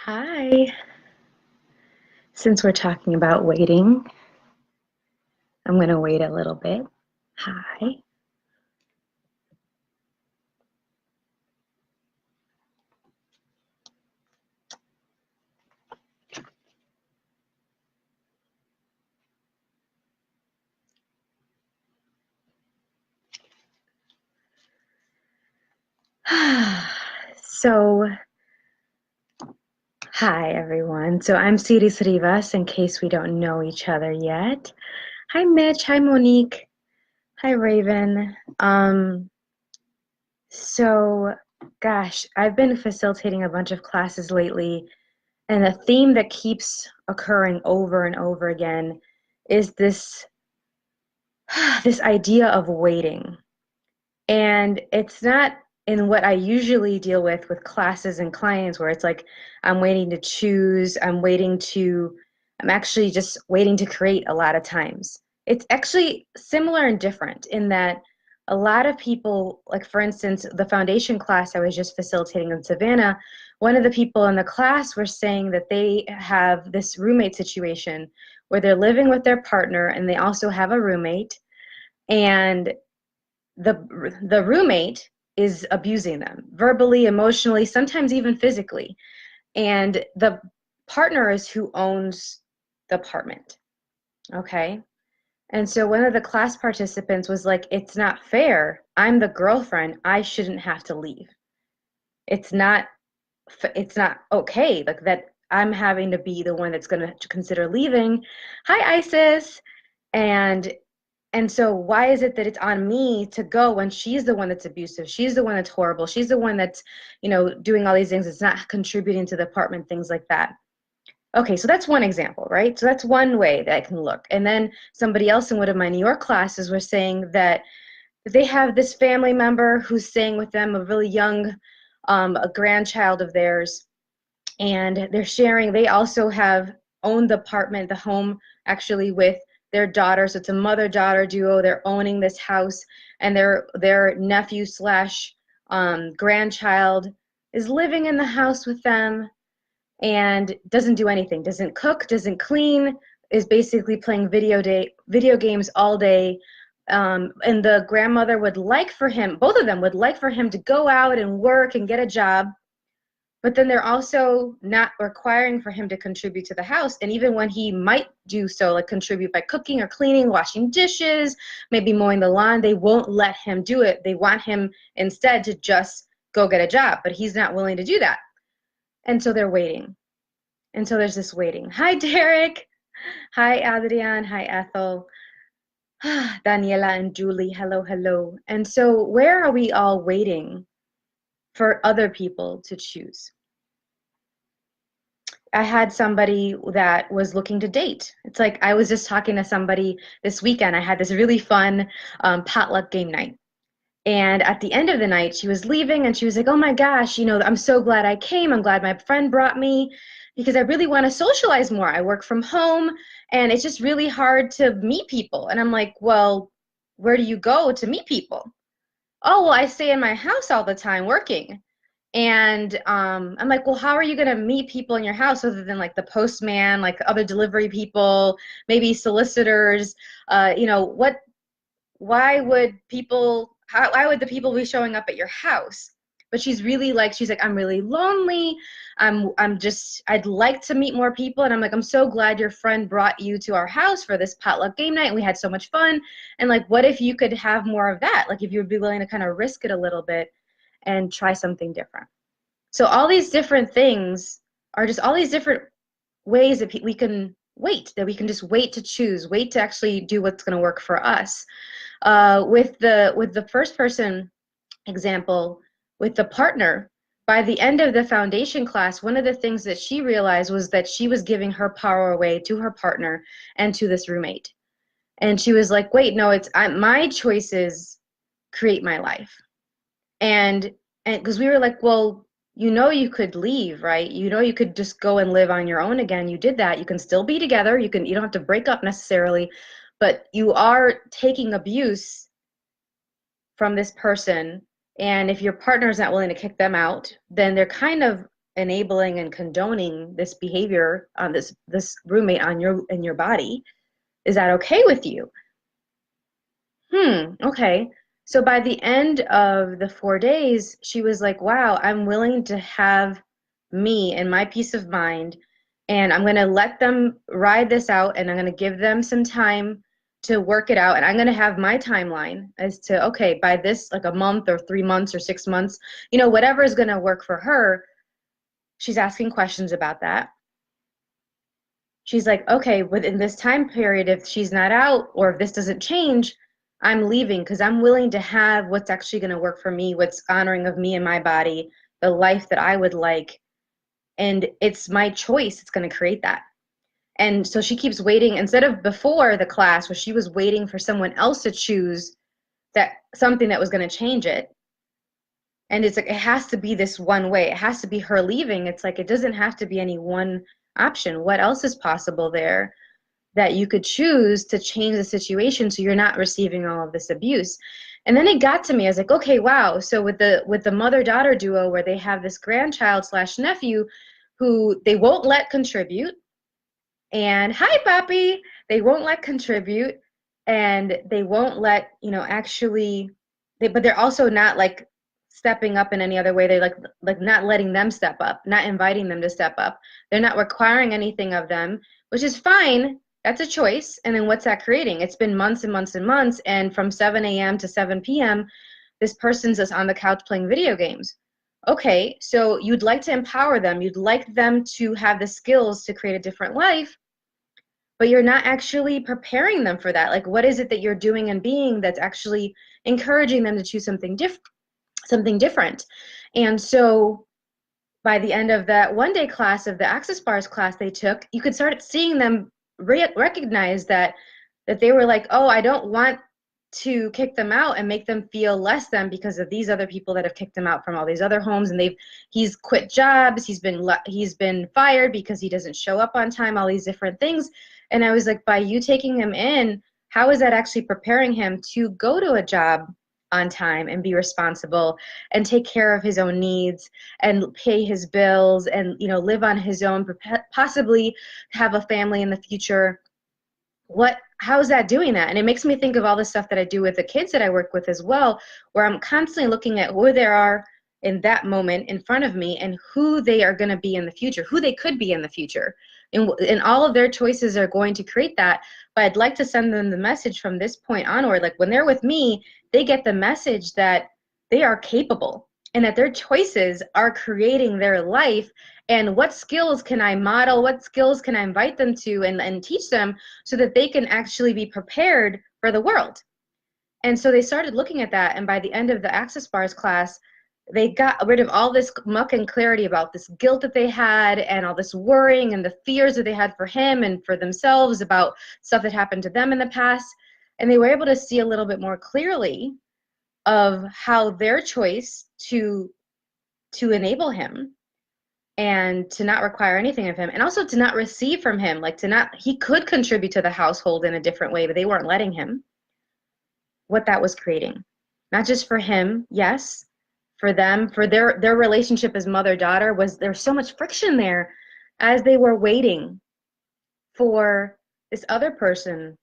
Hi. Since we're talking about waiting, I'm going to wait a little bit. Hi. So, hi everyone. So, I'm Siris Rivas, in case we don't know each other yet. Hi Mitch. Hi Monique. Hi Raven. So, gosh, I've been facilitating a bunch of classes lately, and a theme that keeps occurring over and over again is this this idea of waiting. And it's not in what I usually deal with classes and clients where it's like I'm waiting to choose, I'm actually just waiting to create a lot of times. It's actually similar and different in that a lot of people, like for instance, the foundation class I was just facilitating in Savannah, one of the people in the class were saying that they have this roommate situation where they're living with their partner and they also have a roommate, and the roommate is abusing them verbally, emotionally, sometimes even physically. And the partner is who owns the apartment. Okay. And so one of the class participants was like, it's not fair. I'm the girlfriend. I shouldn't have to leave. It's not it's not okay like that I'm having to be the one that's going to consider leaving. Hi Isis. And And so why is it that it's on me to go when she's the one that's abusive? She's the one that's horrible. She's the one that's, doing all these things. It's not contributing to the apartment, things like that. Okay, so that's one example, right? So that's one way that I can look. And then somebody else in one of my New York classes was saying that they have this family member who's staying with them, a really young, a grandchild of theirs, and they're sharing. They also have owned the apartment, the home, actually with their daughter. So it's a mother-daughter duo. They're owning this house, and their nephew slash grandchild is living in the house with them and doesn't do anything, doesn't cook, doesn't clean, is basically playing video games all day. And the grandmother would like for him, both of them would like for him to go out and work and get a job, but then they're also not requiring for him to contribute to the house. And even when he might do so, like contribute by cooking or cleaning, washing dishes, maybe mowing the lawn, they won't let him do it. They want him instead to just go get a job, but he's not willing to do that. And so they're waiting. And so there's this waiting. Hi, Derek. Hi, Adrian. Hi, Ethel. Daniela and Julie. Hello, hello. And so where are we all waiting for other people to choose? I had somebody that was looking to date. It's like I was just talking to somebody this weekend. I had this really fun potluck game night. And at the end of the night, she was leaving and she was like, oh my gosh, I'm so glad I came. I'm glad my friend brought me because I really want to socialize more. I work from home and it's just really hard to meet people. And I'm like, well, where do you go to meet people? Oh, well, I stay in my house all the time working. And I'm like, well, how are you going to meet people in your house other than like the postman, like other delivery people, maybe solicitors? What? Why would why would the people be showing up at your house? But she's like, I'm really lonely. I'd like to meet more people. And I'm like, I'm so glad your friend brought you to our house for this potluck game night. And we had so much fun. And like, what if you could have more of that? Like, if you would be willing to kind of risk it a little bit and try something different. So all these different things are just all these different ways that we can wait, that we can just wait to choose, wait to actually do what's going to work for us. With the first person example, with the partner, by the end of the foundation class, one of the things that she realized was that she was giving her power away to her partner and to this roommate. And she was like, wait, no, my choices create my life. And because we were like, well, you could leave, right? You could just go and live on your own again. You did that. You can still be together. You don't have to break up necessarily, but you are taking abuse from this person. And if your partner is not willing to kick them out, then they're kind of enabling and condoning this behavior on this roommate on your in your body. Is that okay with you? Okay. So by the end of the 4 days, she was like, wow, I'm willing to have me and my peace of mind, and I'm going to let them ride this out, and I'm going to give them some time to work it out. And I'm going to have my timeline as to, okay, by this, like a month or 3 months or 6 months, whatever is going to work for her. She's asking questions about that. She's like, okay, within this time period, if she's not out or if this doesn't change, I'm leaving because I'm willing to have what's actually going to work for me, what's honoring of me and my body, the life that I would like. And it's my choice. It's going to create that. And so she keeps waiting instead of before the class where she was waiting for someone else to choose that something that was going to change it. And it's like, it has to be this one way. It has to be her leaving. It's like, it doesn't have to be any one option. What else is possible there that you could choose to change the situation so you're not receiving all of this abuse? And then it got to me. I was like, okay, wow. So with the mother-daughter duo where they have this grandchild slash nephew who they won't let contribute, and hi, Papi, they won't let contribute, and they won't let, actually, but they're also not like stepping up in any other way. They're like not letting them step up, not inviting them to step up. They're not requiring anything of them, which is fine. That's a choice. And then what's that creating? It's been months and months and months, and from 7 a.m. to 7 p.m., this person's just on the couch playing video games. Okay, so you'd like to empower them. You'd like them to have the skills to create a different life, but you're not actually preparing them for that. Like, what is it that you're doing and being that's actually encouraging them to choose something different? And so by the end of that one-day class of the Access Bars class they took, you could start seeing them recognize that they were like, oh, I don't want to kick them out and make them feel less than because of these other people that have kicked him out from all these other homes, and he's quit jobs, he's been fired because he doesn't show up on time, all these different things. And I was like, by you taking him in, how is that actually preparing him to go to a job on time and be responsible and take care of his own needs and pay his bills and live on his own, possibly have a family in the future? How is that doing that? And it makes me think of all the stuff that I do with the kids that I work with as well, where I'm constantly looking at who they are in that moment in front of me and who they are going to be in the future, who they could be in the future. And all of their choices are going to create that. But I'd like to send them the message from this point onward. Like, when they're with me, they get the message that they are capable and that their choices are creating their life. And what skills can I model? What skills can I invite them to and teach them so that they can actually be prepared for the world? And so they started looking at that. And by the end of the Access Bars class, they got rid of all this muck and clarity about this guilt that they had and all this worrying and the fears that they had for him and for themselves about stuff that happened to them in the past. And they were able to see a little bit more clearly of how their choice to enable him and to not require anything of him, and also to not receive from him, like he could contribute to the household in a different way, but they weren't letting him, what that was creating. Not just for him, yes, for them, for their relationship as mother-daughter, there's so much friction there as they were waiting for this other person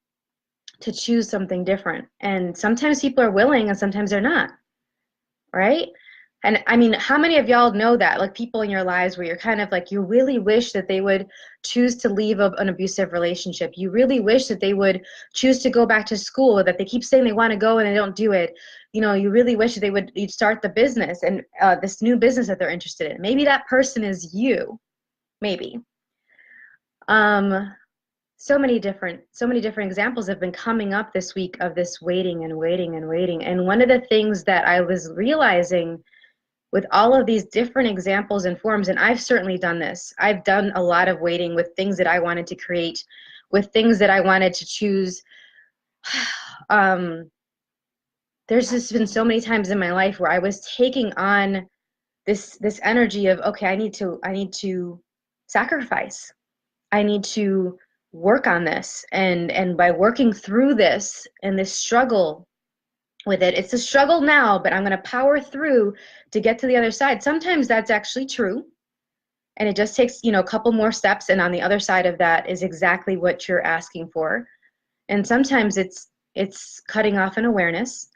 to choose something different. And sometimes people are willing and sometimes they're not, right? And I mean, how many of y'all know that, like, people in your lives where you're kind of like, you really wish that they would choose to leave an abusive relationship. You really wish that they would choose to go back to school, that they keep saying they want to go and they don't do it. You really wish that you'd start the business and this new business that they're interested in. Maybe that person is you, maybe. So many different examples have been coming up this week of this waiting and waiting and waiting. And one of the things that I was realizing with all of these different examples and forms, and I've certainly done this. I've done a lot of waiting with things that I wanted to create, with things that I wanted to choose. There's just been so many times in my life where I was taking on this energy of, okay, I need to sacrifice. I need to work on this, and by working through this and this struggle with it, it's a struggle now, but I'm going to power through to get to the other side. Sometimes that's actually true. And it just takes, a couple more steps, and on the other side of that is exactly what you're asking for. And sometimes it's cutting off an awareness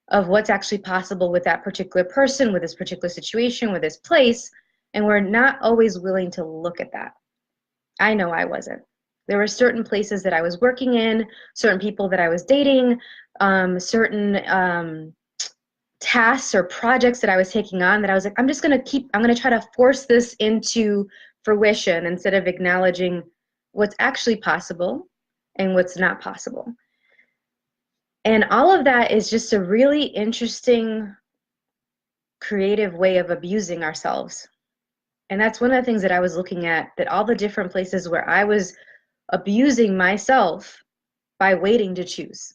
of what's actually possible with that particular person, with this particular situation, with this place, and we're not always willing to look at that. I know I wasn't. There were certain places that I was working in, certain people that I was dating, certain tasks or projects that I was taking on that I was like, I'm going to try to force this into fruition instead of acknowledging what's actually possible and what's not possible. And all of that is just a really interesting, creative way of abusing ourselves. And that's one of the things that I was looking at, that all the different places where I was abusing myself by waiting to choose.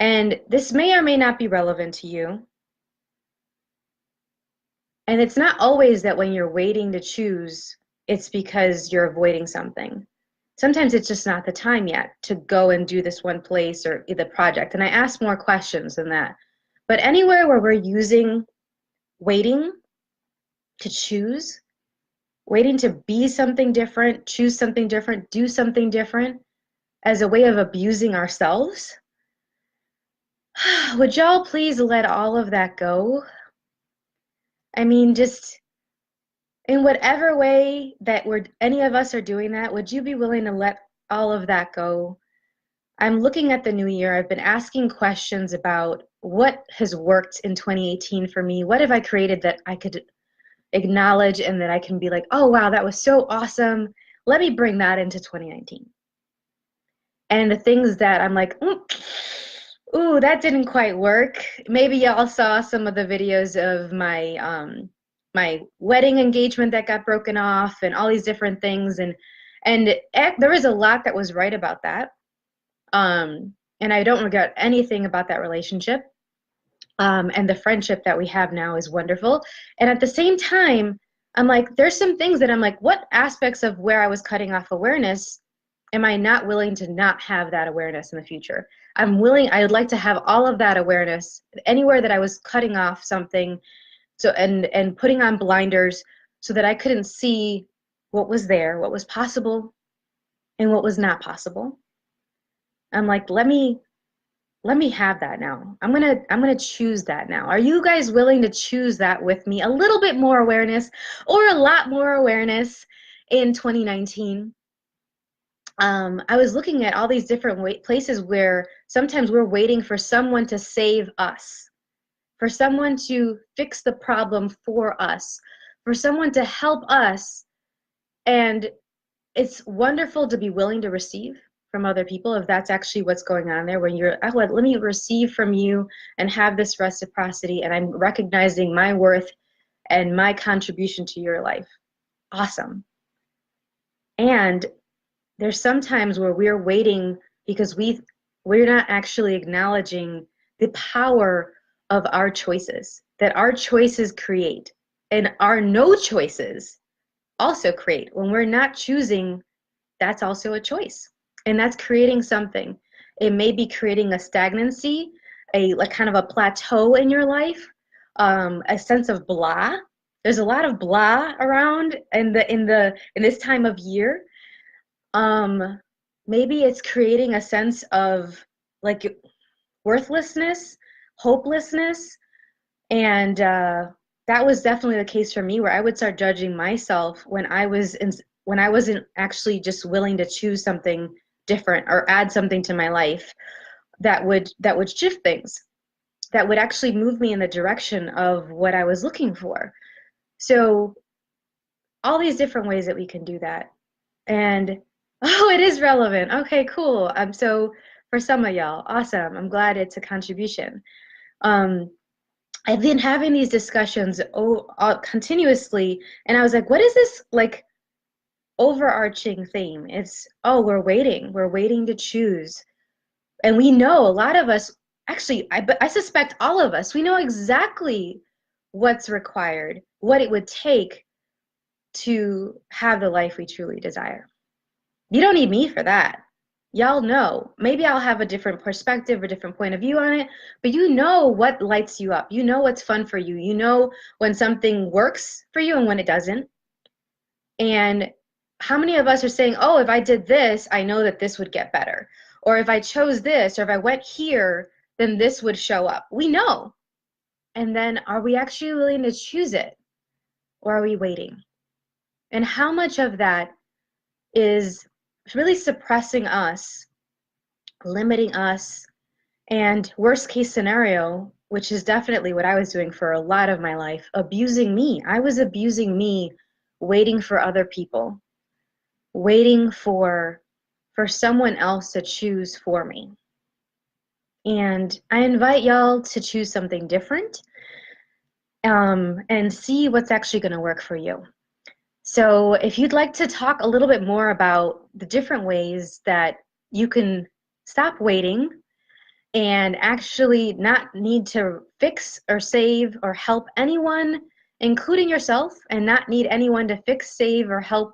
And this may or may not be relevant to you. And it's not always that when you're waiting to choose, it's because you're avoiding something. Sometimes it's just not the time yet to go and do this one place or the project. And I ask more questions than that. But anywhere where we're using waiting to choose, waiting to be something different, choose something different, do something different as a way of abusing ourselves, would y'all please let all of that go? I mean, just in whatever way that any of us are doing that, would you be willing to let all of that go? I'm looking at the new year. I've been asking questions about what has worked in 2018 for me. What have I created that I could acknowledge and that I can be like, oh, wow, that was so awesome. Let me bring that into 2019. And the things that I'm like, ooh, that didn't quite work. Maybe y'all saw some of the videos of my wedding engagement that got broken off and all these different things. And there was a lot that was right about that. And I don't regret anything about that relationship. And the friendship that we have now is wonderful. And at the same time, I'm like, there's some things that I'm like, what aspects of where I was cutting off awareness am I not willing to not have that awareness in the future? I would like to have all of that awareness anywhere that I was cutting off something, so and putting on blinders so that I couldn't see what was there, what was possible, and what was not possible. I'm like, let me have that now. I'm gonna choose that now. Are you guys willing to choose that with me? A little bit more awareness or a lot more awareness in 2019? I was looking at all these different places where sometimes we're waiting for someone to save us, for someone to fix the problem for us, for someone to help us. And it's wonderful to be willing to receive from other people if that's actually what's going on there, when you're, oh, let me receive from you and have this reciprocity, and I'm recognizing my worth and my contribution to your life. Awesome. And there's some times where we're waiting because we're not actually acknowledging the power of our choices, that our choices create, and our no choices also create. When we're not choosing, that's also a choice, and that's creating something. It may be creating a stagnancy, like kind of a plateau in your life, a sense of blah. There's a lot of blah around in this time of year. Maybe it's creating a sense of like worthlessness, hopelessness, and that was definitely the case for me, where I would start judging myself when I wasn't actually just willing to choose something different or add something to my life that would shift things, that would actually move me in the direction of what I was looking for. So all these different ways that we can do that. And oh, it is relevant. Okay, cool. So for some of y'all, awesome. I'm glad it's a contribution. I've been having these discussions continuously, and I was like, what is this like overarching theme? It's, oh, we're waiting to choose. And we know, a lot of us, actually, I suspect all of us, we know exactly what's required, what it would take to have the life we truly desire. You don't need me for that. Y'all know. Maybe I'll have a different perspective or different point of view on it, but you know what lights you up. You know what's fun for you. You know when something works for you and when it doesn't. And how many of us are saying, oh, if I did this, I know that this would get better. Or if I chose this, or if I went here, then this would show up. We know. And then are we actually willing to choose it? Or are we waiting? And how much of that is really suppressing us, limiting us, and worst case scenario, which is definitely what I was doing for a lot of my life, abusing me. I was abusing me, waiting for other people, waiting for someone else to choose for me. And I invite y'all to choose something different, and see what's actually going to work for you. So if you'd like to talk a little bit more about the different ways that you can stop waiting and actually not need to fix or save or help anyone, including yourself, and not need anyone to fix, save, or help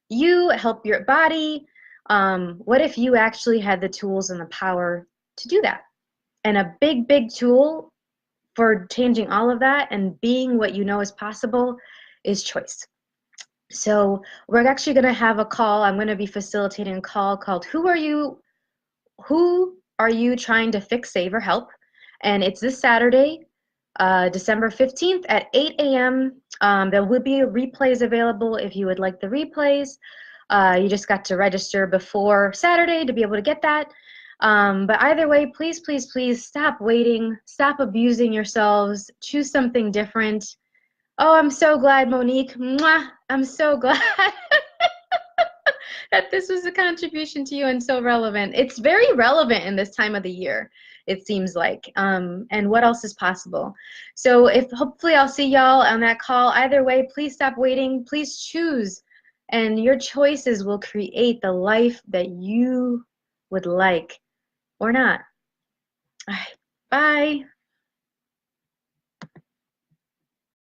you, help your body. What if you actually had the tools and the power to do that? And a big, big tool for changing all of that and being what you know is possible is choice. So we're actually going to have a call. I'm going to be facilitating a call called Who Are You Trying to Fix, Save, or Help? And it's this Saturday, December 15th at 8 a.m. There will be replays available if you would like the replays. You just got to register before Saturday to be able to get that. But either way, please, please, please stop waiting. Stop abusing yourselves. Choose something different. Oh, I'm so glad, Monique. Mwah! I'm so glad that this was a contribution to you and so relevant. It's very relevant in this time of the year, it seems like. And what else is possible? So if hopefully I'll see y'all on that call. Either way, please stop waiting. Please choose. And your choices will create the life that you would like or not. All right. Bye.